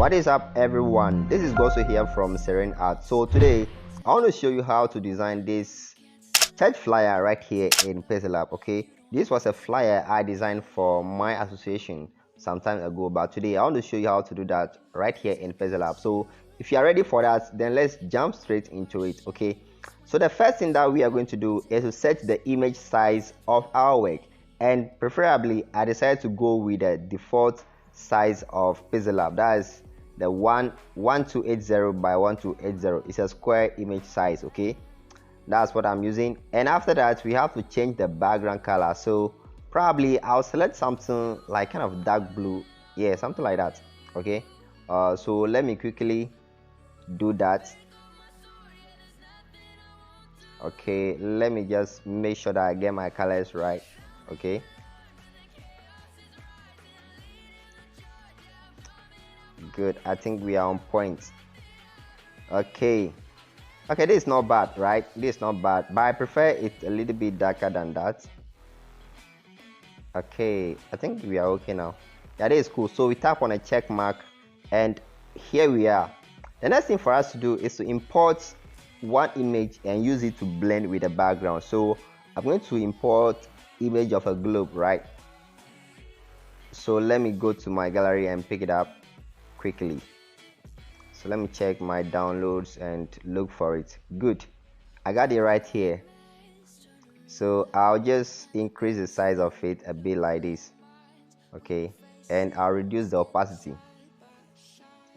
What is up, everyone? This is Goso here from Serene Art. So today I want to show you how to design this church flyer right here in Pixellab. Okay, this was a flyer I designed for my association some time ago, but today I want to show you how to do that right here in Pixellab. So if you are ready for that, then let's jump straight into it. Okay, so the first thing that we are going to do is to set the image size of our work, and preferably I decided to go with the default size of Pixellab. That is the 1280 by 1280. It's a square image size. Okay, that's what I'm using. And after that, we have to change the background color. So probably I'll select something like kind of dark blue, yeah, something like that. Okay, so let me quickly do that. Okay, let me just make sure that I get my colors right. Okay, good. I think we are on point. Okay, this is not bad, right? This is not bad, but I prefer it a little bit darker than that. Okay, I think we are okay now. Yeah, that is cool. So we tap on a check mark, and here we are. The next thing for us to do is to import one image and use it to blend with the background. So I'm going to import image of a globe, right? So let me go to my gallery and pick it up quickly. So let me check my downloads and look for it. Good, I got it right here. So I'll just increase the size of it a bit like this. Okay, and I'll reduce the opacity.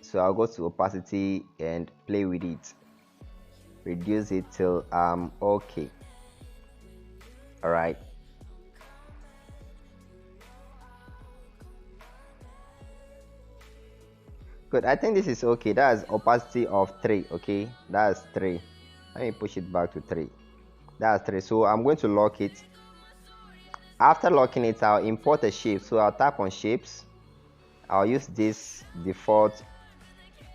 So I'll go to opacity and play with it, reduce it till I'm okay. All right, good. I think this is okay. That's opacity of 3. Okay, that's 3. Let me push it back to 3. That's 3. So I'm going to lock it. After locking it, I'll import a shape. So I'll tap on shapes. I'll use this default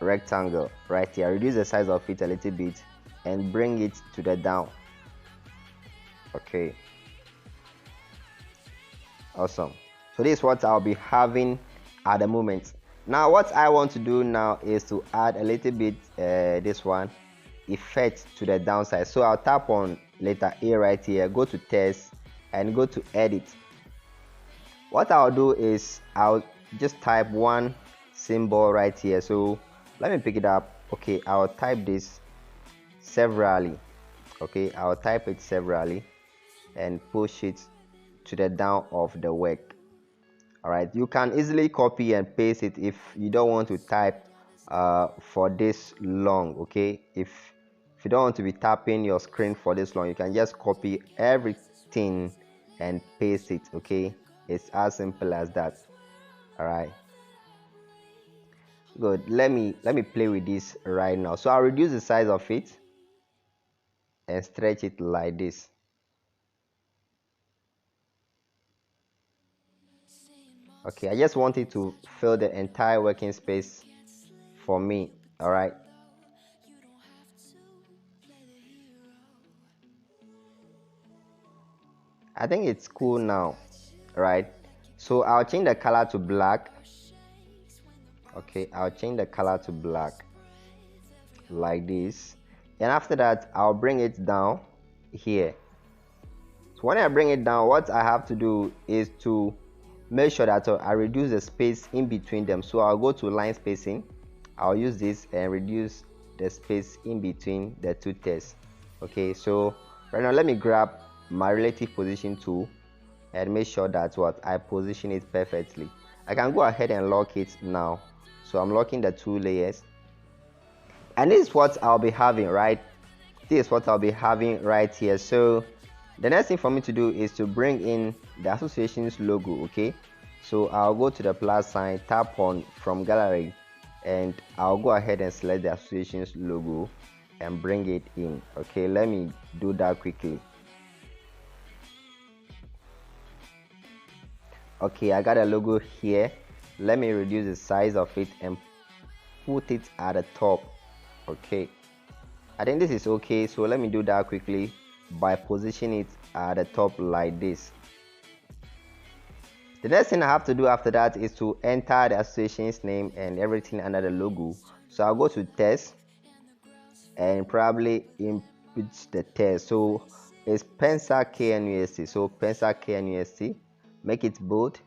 rectangle right here, reduce the size of it a little bit and bring it to the down. Okay, awesome. So this is what I'll be having at the moment. Now what I want to do now is to add a little bit this one effect to the downside. So I'll tap on letter A right here, go to text and go to edit. What I'll do is I'll just type one symbol right here. So let me pick it up. Okay, I'll type this severally. Okay, I'll type it severally and push it to the down of the work. All right, you can easily copy and paste it if you don't want to type for this long. Okay, if you don't want to be tapping your screen for this long, you can just copy everything and paste it. Okay, it's as simple as that. All right, good. Let me play with this right now. So I'll reduce the size of it and stretch it like this. Okay, I just want it to fill the entire working space for me. All right, I think it's cool now, right? So I'll change the color to black. Okay, I'll change the color to black like this, and after that I'll bring it down here. So when I bring it down, what I have to do is to make sure that I reduce the space in between them. So I'll go to line spacing. I'll use this and reduce the space in between the two texts. Okay, so right now let me grab my relative position tool and make sure that I position it perfectly. I can go ahead and lock it now. So I'm locking the 2 layers, and this is what I'll be having, right? This is what I'll be having right here. So the next thing for me to do is to bring in the association's logo. Okay, so I'll go to the plus sign, tap on from gallery, and I'll go ahead and select the association's logo and bring it in. Okay, let me do that quickly. Okay, I got a logo here. Let me reduce the size of it and put it at the top. Okay, I think this is okay. So let me do that quickly by positioning it at the top like this. The next thing I have to do after that is to enter the association's name and everything under the logo. So I'll go to text and probably input the text. So it's Pencil KNUST. So Pencil KNUST, make it bold,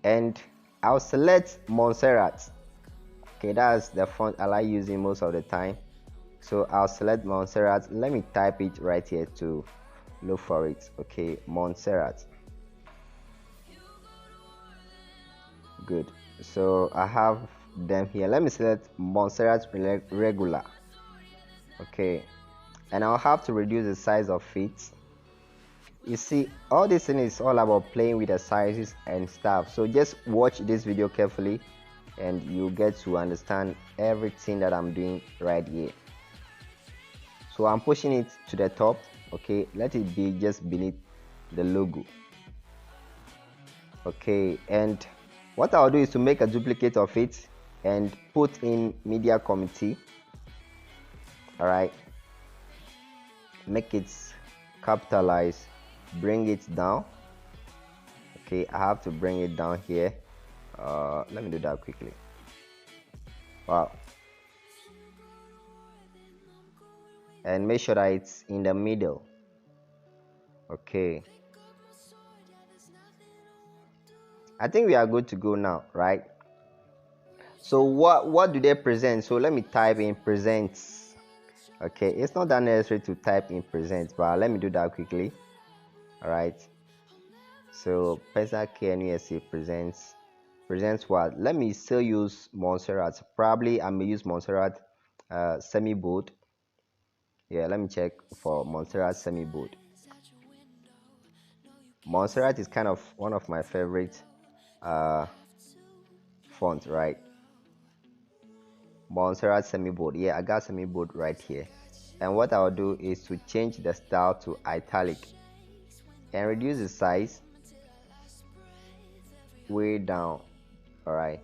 and I'll select Montserrat. Okay, that's the font I like using most of the time. So I'll select Montserrat. Let me type it right here to look for it. Okay, Montserrat. Good. So I have them here. Let me select Montserrat regular. Okay, and I'll have to reduce the size of it. You see, all this thing is all about playing with the sizes and stuff. So just watch this video carefully and you get to understand everything that I'm doing right here. So I'm pushing it to the top. Okay, let it be just beneath the logo. Okay, and what I'll do is to make a duplicate of it and put in media committee. All right, make it capitalized, bring it down. Okay, I have to bring it down here. Let me do that quickly. Wow. And make sure that it's in the middle. Okay, I think we are good to go now, right? So what do they present? So let me type in presents. Okay, it's not that necessary to type in presents, but let me do that quickly. All right, so Pencil KNUST presents what? Let me still use Montserrat. Probably I may use Montserrat semi-bold. Yeah, let me check for Montserrat semi-bold. Montserrat is kind of one of my favorite fonts, right? Montserrat semi-bold. Yeah, I got semi-bold right here. And what I'll do is to change the style to italic and reduce the size way down. All right,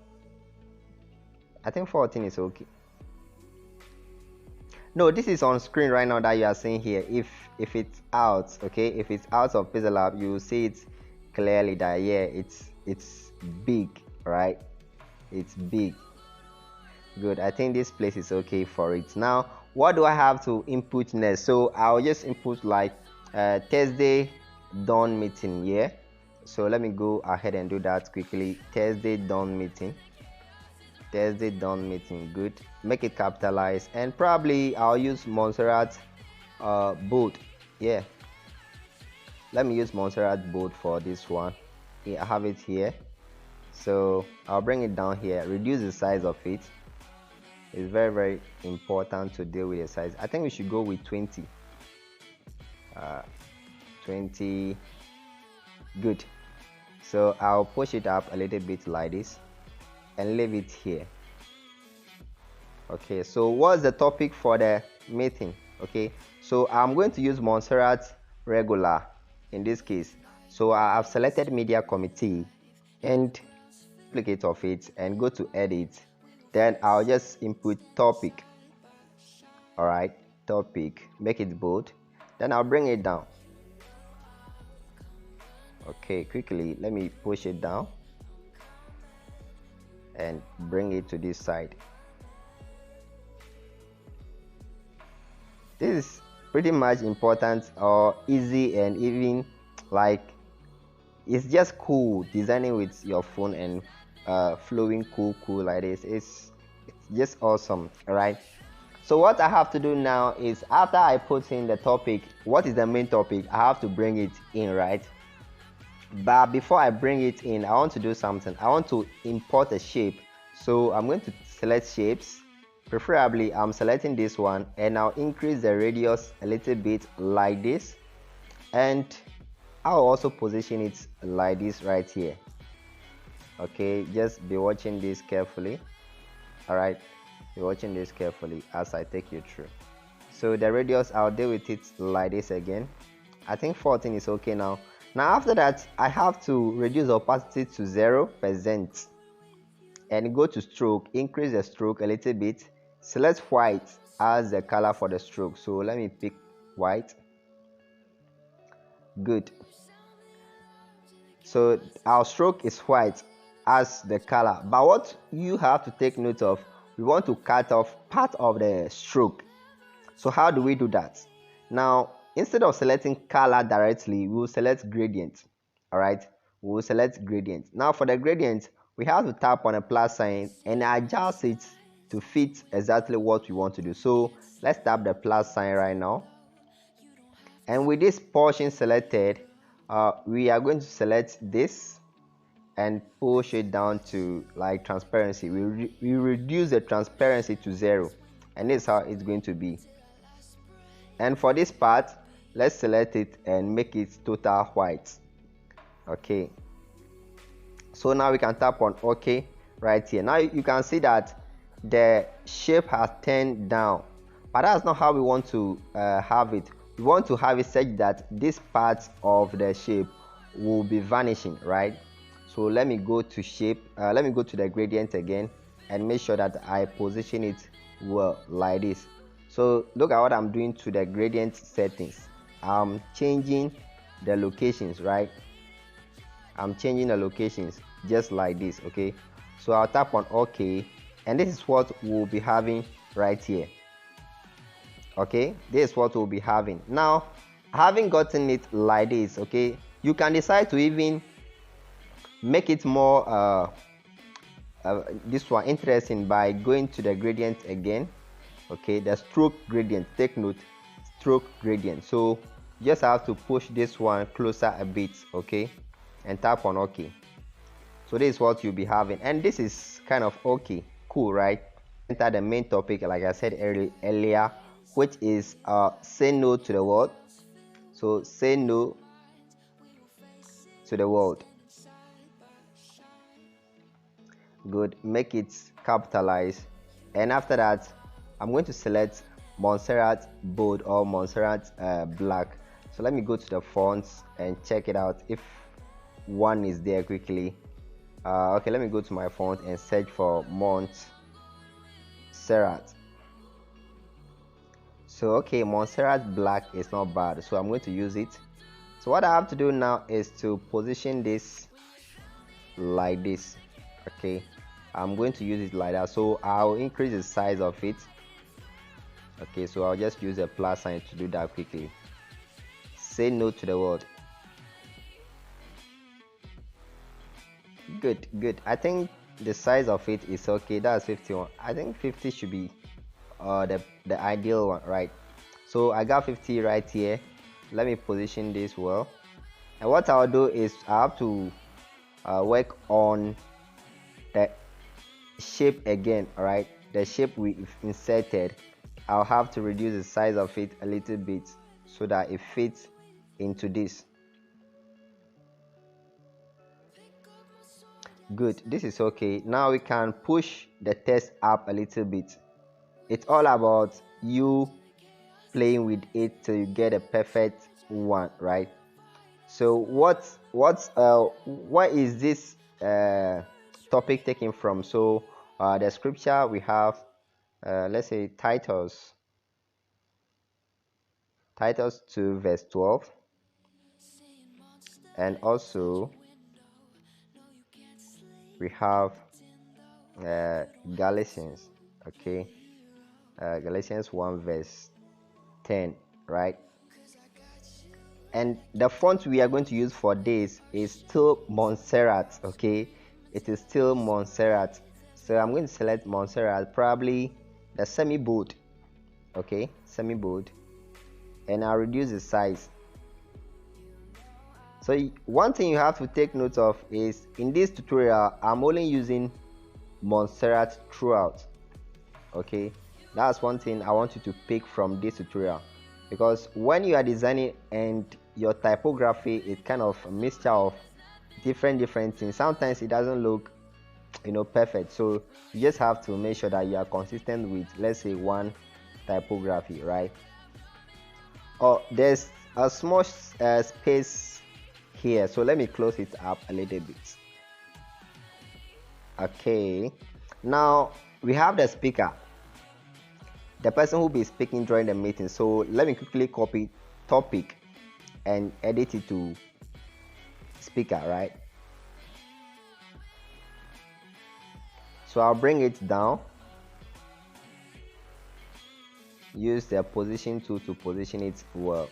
I think 14 is okay. No, this is on screen right now that you are seeing here. If it's out, okay, if it's out of Pixellab, you will see it clearly that yeah, it's big, right? It's big. Good. I think this place is okay for it. Now what do I have to input next? So I'll just input like Thursday dawn meeting. Yeah, so let me go ahead and do that quickly. Thursday dawn meeting. Good. Make it capitalized, and probably I'll use Montserrat bold. Yeah, let me use Montserrat bold for this one. Yeah, I have it here, so I'll bring it down here, reduce the size of it. It's very important to deal with the size. I think we should go with 20. 20. Good. So I'll push it up a little bit like this and leave it here. Okay, so what's the topic for the meeting? Okay, so I'm going to use Montserrat regular in this case. So I have selected media committee and duplicate of it and go to edit. Then I'll just input topic. All right, topic, make it bold. Then I'll bring it down. Okay, quickly let me push it down and bring it to this side. This is pretty much important or easy, and even like it's just cool designing with your phone and flowing cool like this. It's just awesome. All right, so what I have to do now is, after I put in the topic, what is the main topic, I have to bring it in, right? But before I bring it in, I want to do something. I want to import a shape. So I'm going to select shapes. Preferably I'm selecting this one, and I'll increase the radius a little bit like this, and I'll also position it like this right here. Okay, just be watching this carefully. All right, be watching this carefully as I take you through. So the radius, I'll deal with it like this again. I think 14 is okay now. Now after that, I have to reduce opacity to 0% and go to stroke, increase the stroke a little bit, select white as the color for the stroke. So let me pick white. Good. So our stroke is white as the color, but what you have to take note of, we want to cut off part of the stroke. So how do we do that? Now, instead of selecting color directly, we will select gradient. All right, we will select gradient. Now for the gradient, we have to tap on a plus sign and adjust it to fit exactly what we want to do. So let's tap the plus sign right now, and with this portion selected, we are going to select this and push it down to like transparency. We reduce the transparency to 0, and this is how it's going to be. And for this part, let's select it and make it total white. Okay, so now we can tap on OK right here. Now you can see that the shape has turned down, but that's not how we want to have it. We want to have it such that this part of the shape will be vanishing, right? So let me go to shape, let me go to the gradient again and make sure that I position it well like this. So look at what I'm doing to the gradient settings. I'm changing the locations, right? I'm changing the locations just like this. Okay, so I'll tap on OK, and this is what we'll be having right here. Okay, this is what we'll be having. Now, having gotten it like this, okay, you can decide to even make it more this one interesting by going to the gradient again. Okay, the stroke gradient, take note, stroke gradient. So you just have to push this one closer a bit, okay, and tap on OK. So this is what you'll be having, and this is kind of okay, cool, right? Enter the main topic, like I said earlier, which is say no to the world. So say no to the world. Good, make it capitalized, and after that I'm going to select Montserrat bold or Montserrat black. So let me go to the fonts and check it out if one is there quickly. Okay, let me go to my font and search for Montserrat. So okay, Montserrat black is not bad, so I'm going to use it. So what I have to do now is to position this like this. Okay, I'm going to use it like that, so I'll increase the size of it. Okay, so I'll just use a plus sign to do that quickly. Say no to the world. Good. I think the size of it is okay. That's 51. I think 50 should be the ideal one, right? So I got 50 right here. Let me position this well, and what I'll do is I have to work on the shape again. All right, the shape we inserted, I'll have to reduce the size of it a little bit so that it fits into this. Good, this is okay. Now we can push the text up a little bit. It's all about you playing with it till you get a perfect one, right? So what is this topic taken from? So the scripture we have, let's say Titus 2 verse 12, and also we have Galatians, okay, Galatians 1 verse 10, right? And the font we are going to use for this is still Montserrat. Okay, it is still Montserrat, so I'm going to select Montserrat, probably the semi bold. Okay, semi bold, and I'll reduce the size. So one thing you have to take note of is in this tutorial I'm only using Montserrat throughout. Okay, that's one thing I want you to pick from this tutorial, because when you are designing and your typography is kind of a mixture of different things, sometimes it doesn't look perfect. So you just have to make sure that you are consistent with, let's say, one typography, right? Oh, there's a small space here, so let me close it up a little bit. Okay, now we have the speaker, the person who will be speaking during the meeting. So let me quickly copy topic and edit it to speaker, right? So I'll bring it down. Use the position tool to position it well.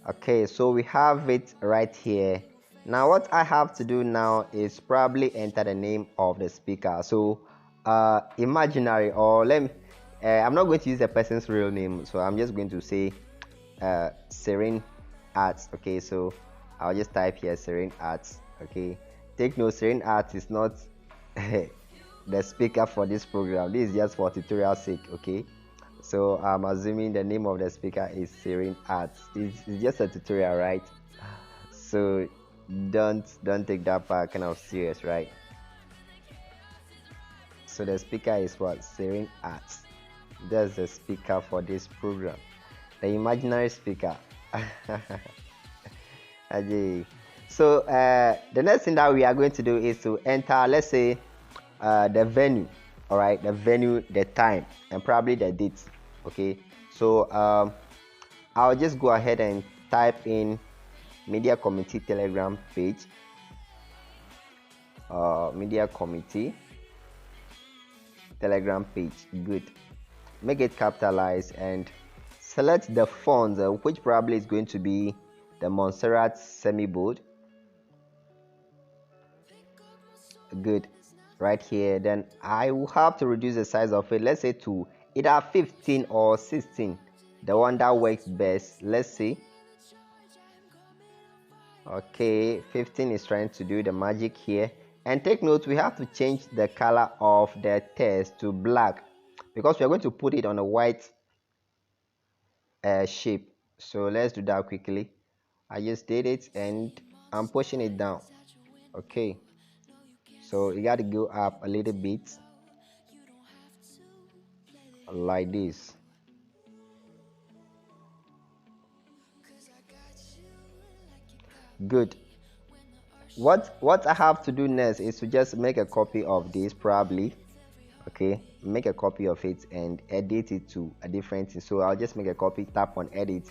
Okay, so we have it right here. Now what I have to do now is probably enter the name of the speaker. So imaginary, or let me, I'm not going to use the person's real name, so I'm just going to say Serene Arts. Okay, so I'll just type here Serene Arts. Okay, take note, Serene Arts is not the speaker for this program. This is just for tutorial sake. Okay, so I'm assuming the name of the speaker is Serene Arts. It's just a tutorial, right? So don't take that part kind of serious, right? So the speaker is what? Serene Arts. That's the speaker for this program, the imaginary speaker. So the next thing that we are going to do is to enter, let's say, the venue. All right, the venue, the time, and probably the date. Okay, so I'll just go ahead and type in media committee Telegram page. Media committee Telegram page. Good. Make it capitalized and select the font, which probably is going to be the Montserrat semi-bold. Good. Right here. Then I will have to reduce the size of it, let's say to either 15 or 16, the one that works best. Let's see. Okay, 15 is trying to do the magic here. And take note, we have to change the color of the text to black because we are going to put it on a white shape. So let's do that quickly. I just did it and I'm pushing it down. Okay, so you got to go up a little bit like this. Good. What I have to do next is to just make a copy of this, probably. Okay, make a copy of it and edit it to a different thing. So I'll just make a copy, tap on edit,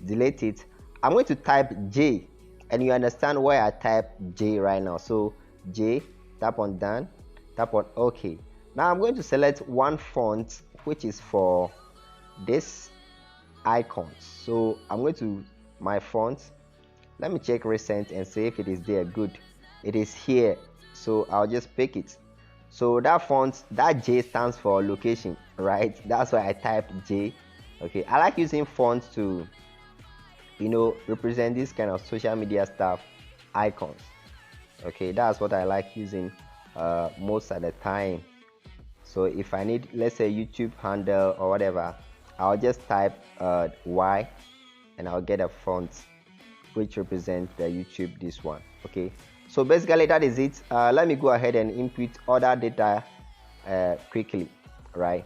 delete it. I'm going to type J, and you understand why I type J right now. So J, tap on done, tap on OK. Now I'm going to select one font which is for this icon. So I'm going to my font. Let me check recent and see if it is there. Good, it is here. So I'll just pick it. So that font, that J stands for location, right? That's why I typed J. Okay, I like using fonts to, represent this kind of social media stuff, icons. Okay, that's what I like using most of the time. So if I need, let's say, YouTube handle or whatever, I'll just type Y and I'll get a font which represents the YouTube, this one. Okay, so basically that is it. Let me go ahead and input other data quickly, right?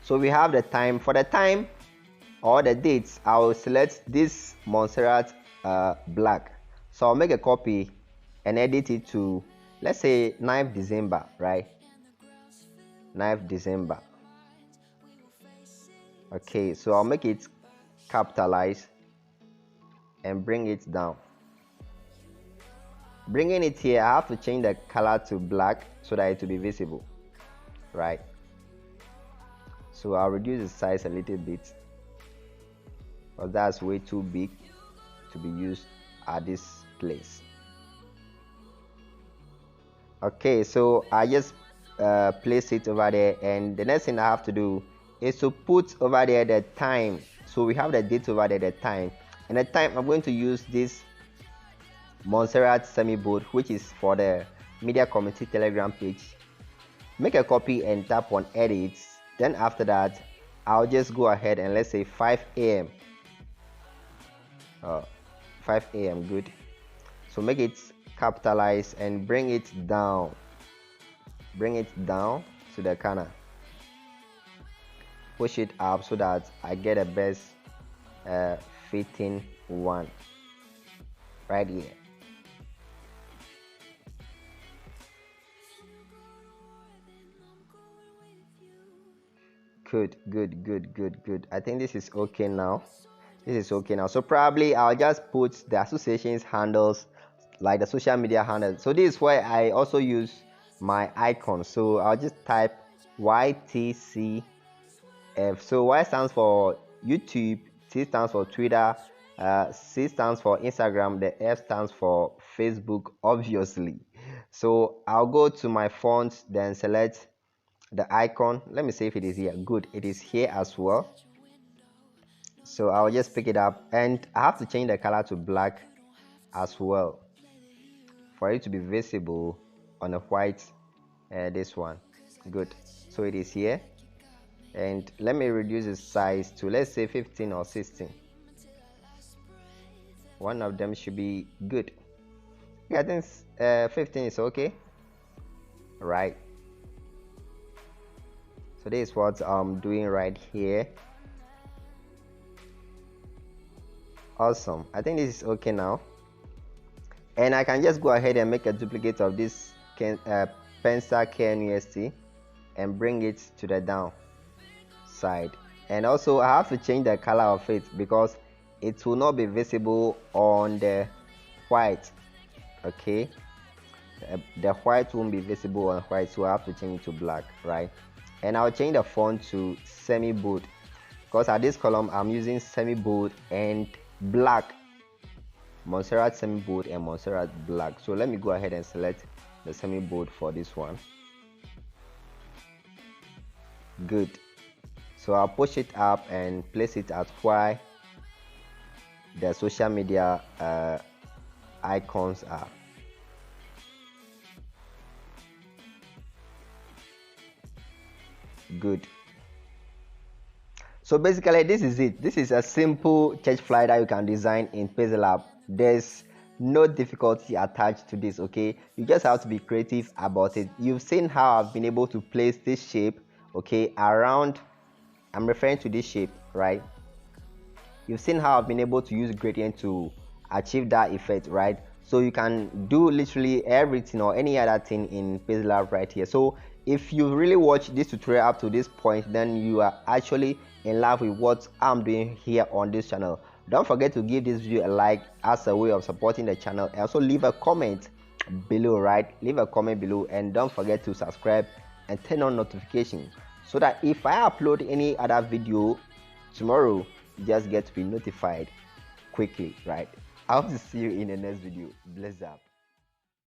So we have the time. For the time or the dates, I will select this Montserrat black. So I'll make a copy and edit it to, let's say, 9th December, right? 9th December. Okay, so I'll make it capitalized and bring it down. Bringing it here, I have to change the color to black so that it will be visible, right? So I'll reduce the size a little bit, but that's way too big to be used at this place. Okay, so I just place it over there, and the next thing I have to do is to put over there the time. So we have the date over there, the time, and the time I'm going to use this Montserrat semi-bold, which is for the media committee Telegram page. Make a copy and tap on edit. Then after that, I'll just go ahead and let's say 5 a.m. 5 a.m. Good. So make it capitalized and bring it down. Bring it down to the corner. Push it up so that I get a best fitting one right here. Good. I think this is okay now. This is okay now. So probably I'll just put the associations handles, like the social media handles. So this is where I also use my icon. So I'll just type YTCF. So Y stands for YouTube, T stands for Twitter, C stands for Instagram, the F stands for Facebook, obviously. So I'll go to my fonts, then select the icon. Let me see if it is here. Good, it is here as well. So I'll just pick it up, and I have to change the color to black as well for it to be visible on a white. This one. Good. So it is here, and let me reduce the size to, let's say, 15 or 16. One of them should be good. Yeah, I think 15 is okay, right? So this is what I'm doing right here. Awesome. I think this is okay now, and I can just go ahead and make a duplicate of this pencil 𝑘𝑛𝑢𝑠𝑡 and bring it to the down side. And also I have to change the color of it because it will not be visible on the white. Okay, the white won't be visible on white, so I have to change it to black, right? And I'll change the font to semi-bold because at this column I'm using semi-bold and black, Montserrat semi-bold and Montserrat black. So let me go ahead and select the semi-bold for this one. Good. So I'll push it up and place it at where the social media icons are. Good. So basically this is it. This is a simple church flyer that you can design in Pixellab. There's no difficulty attached to this, okay? You just have to be creative about it. You've seen how I've been able to place this shape, okay, around, I'm referring to this shape, right? You've seen how I've been able to use gradient to achieve that effect, right? So you can do literally everything or any other thing in Pixellab right here. So if you really watch this tutorial up to this point, then you are actually in love with what I'm doing here on this channel. Don't forget to give this video a like as a way of supporting the channel, and also leave a comment below, right? Leave a comment below, and don't forget to subscribe and turn on notifications so that if I upload any other video tomorrow, you just get to be notified quickly, right? I hope to see you in the next video. Bless up.